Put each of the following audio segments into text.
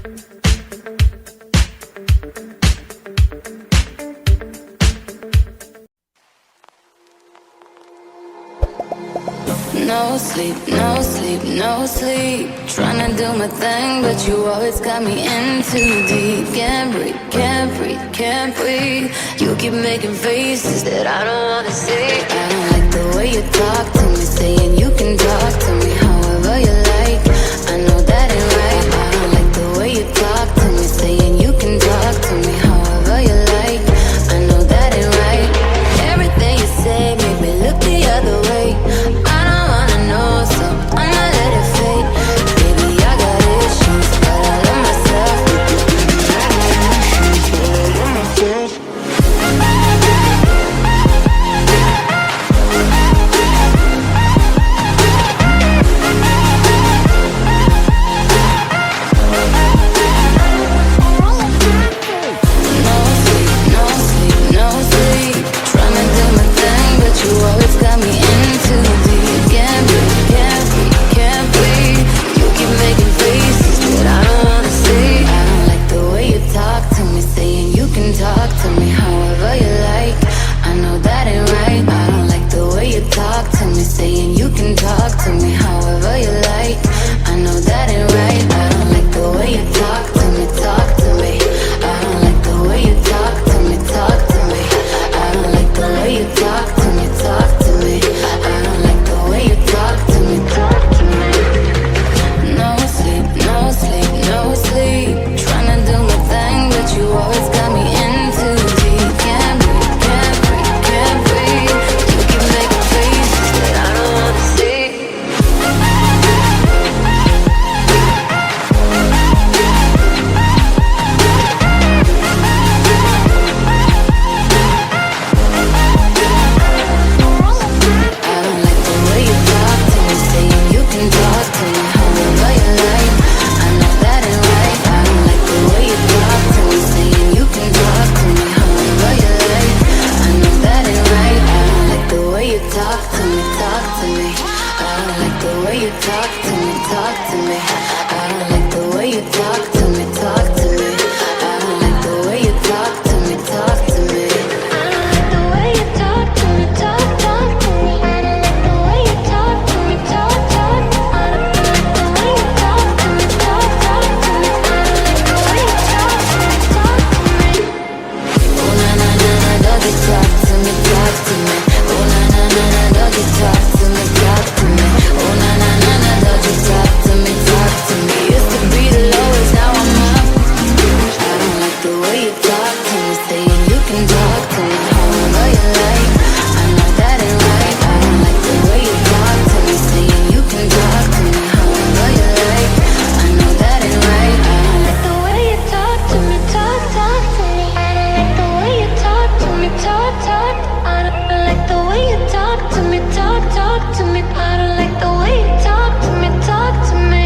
No sleep, no sleep, no sleep. Trying to do my thing, but you always got me in too deep. Can't breathe, can't breathe, can't breathe. You keep making faces that I don't wanna see. I don't like the way you talk to me, saying you can talk to me however you like. I know that ain't right. I don't like the way you talk to me, saying you can talk to me however you like. I know that ain't right. Everything you say make me look the other way. So I'ma let it fade. Baby, I got issues, but I love myself. I love myself. No sleep, no sleep, no sleep. Trying to do my thing, but you always got me in too deep. Can't breathe, can't breathe, can't breathe. You keep making faces that I don't wanna see. I don't like the way you talk to me, saying you can talk to me however you like. I know that ain't right. I don't like the way you talk to me, saying you can talk to me however you like. I know that ain't right. I don't like the way you talk to me, talk to me. I don't like the way you talk to me, talk to me. I don't like the way you talk to me, talk to me. I don't like the way you talk to me, talk to me. No sleep, no sleep, no sleep. Trying to do my thing, but you always got me in too deep. Can't breathe, can't breathe, can't breathe. You keep making faces that I don't wanna see. I don't like the way you talk to me, saying you can talk to me however you like. I know that ain't right. I don't like the way you talk to me, saying you can talk to me however you like. I know that ain't right. I don't like the way you talk to me, talk to me. I don't like the way you talk to me, talk to me. I don't like the way you talk to me, talk to me. I don't like the way you talk to me, talk to me. I don't like the way you talk to me, talk to me. I don't like the way you talk to me, talk. I don't like the way you talk to me, talk to me. I don't like the way you talk to me, talk to me. Oh na na na na, doggy talk to me, talk to me. Oh na na na na, doggy talk to me, talk to me. Oh na na na na, doggy talk to me, talk to me. Used to be the lowest, now I'm up. I don't like the way you talk to me, saying you can talk to me however you like. I know that ain't right. I don't like the way you talk to me, saying you can talk to me however you like. I know that ain't right. I don't like the way you talk to me, talk to me. I don't like the way you talk to me, talk. I don't like the way you talk to me, talk to me. I don't like the way you talk to me, talk to me.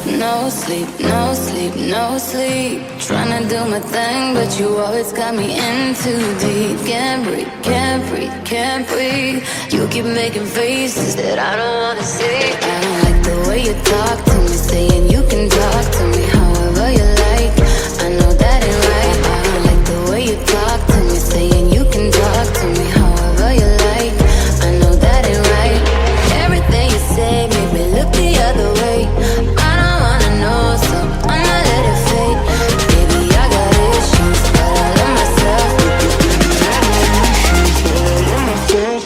No sleep, no sleep, no sleep. Trying to do my thing, but you always got me in too deep. Can't breathe, can't breathe, can't breathe. You keep making faces that I don't wanna see. I don't like the way you talk to me, saying you can talk to me however you like. I know that ain't right. I don't like the way you talk to me, saying you can talk to me however you like. I know that ain't right. Everything you say make me look the other way. I don't wanna know, so I'ma let it fade. Baby, I got issues, but I love myself. I love myself.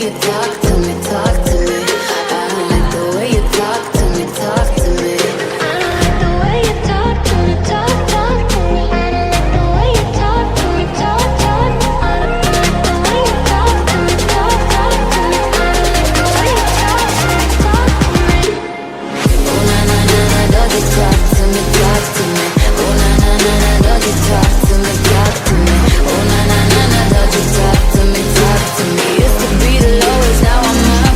you talk to me, talk to me. I don't like the way you talk to me, talk to me. I don't like the way you talk to me, talk to me. I don't like the way you talk to me, talk. I don't like the way you talk to me, talk to me. I don't like the way you talk to me, talk to me. Oh na na na na, don't you talk to me, talk to me. Oh na na na na, don't you talk to me, talk to me. Oh na na na na, don't you talk to me, talk to me. Used to be the lowest, now I'm up.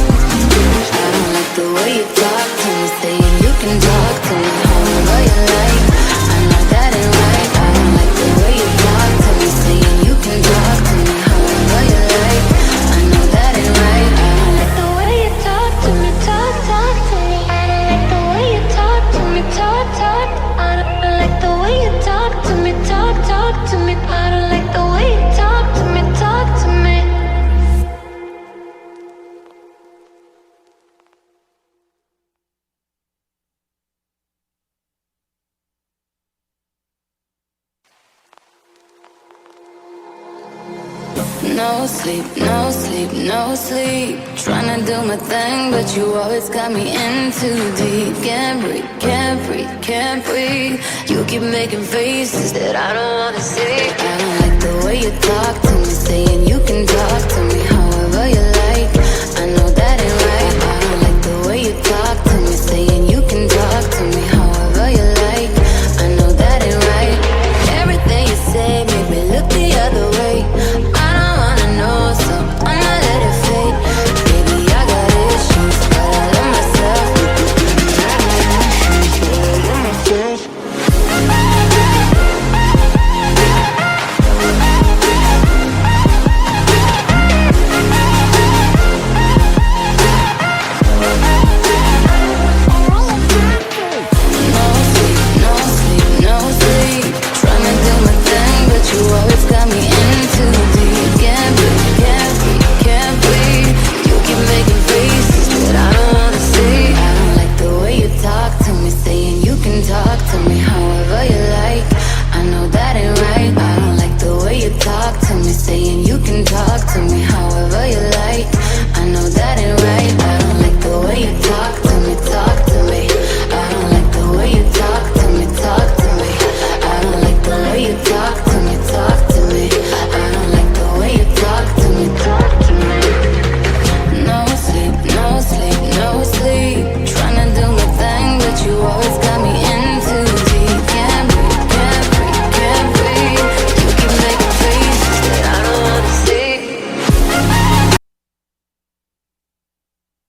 I don't like the way you talk to me, saying you can talk to me however you like. I know that ain't right. I don't like the way you talk to me, saying you can talk to me however you like. I know that ain't right. I don't like the way you talk to me, talk to me. I don't like the way you talk to me, talk. I don't like the way you talk to me, talk to me. I don't like the way you talk to me, talk to me. No sleep, no sleep, no sleep. Tryna do my thing, but you always got me in too deep. Can't breathe, can't breathe, can't breathe. You keep making faces that I don't wanna see. I don't like the way you talk to me, saying you can talk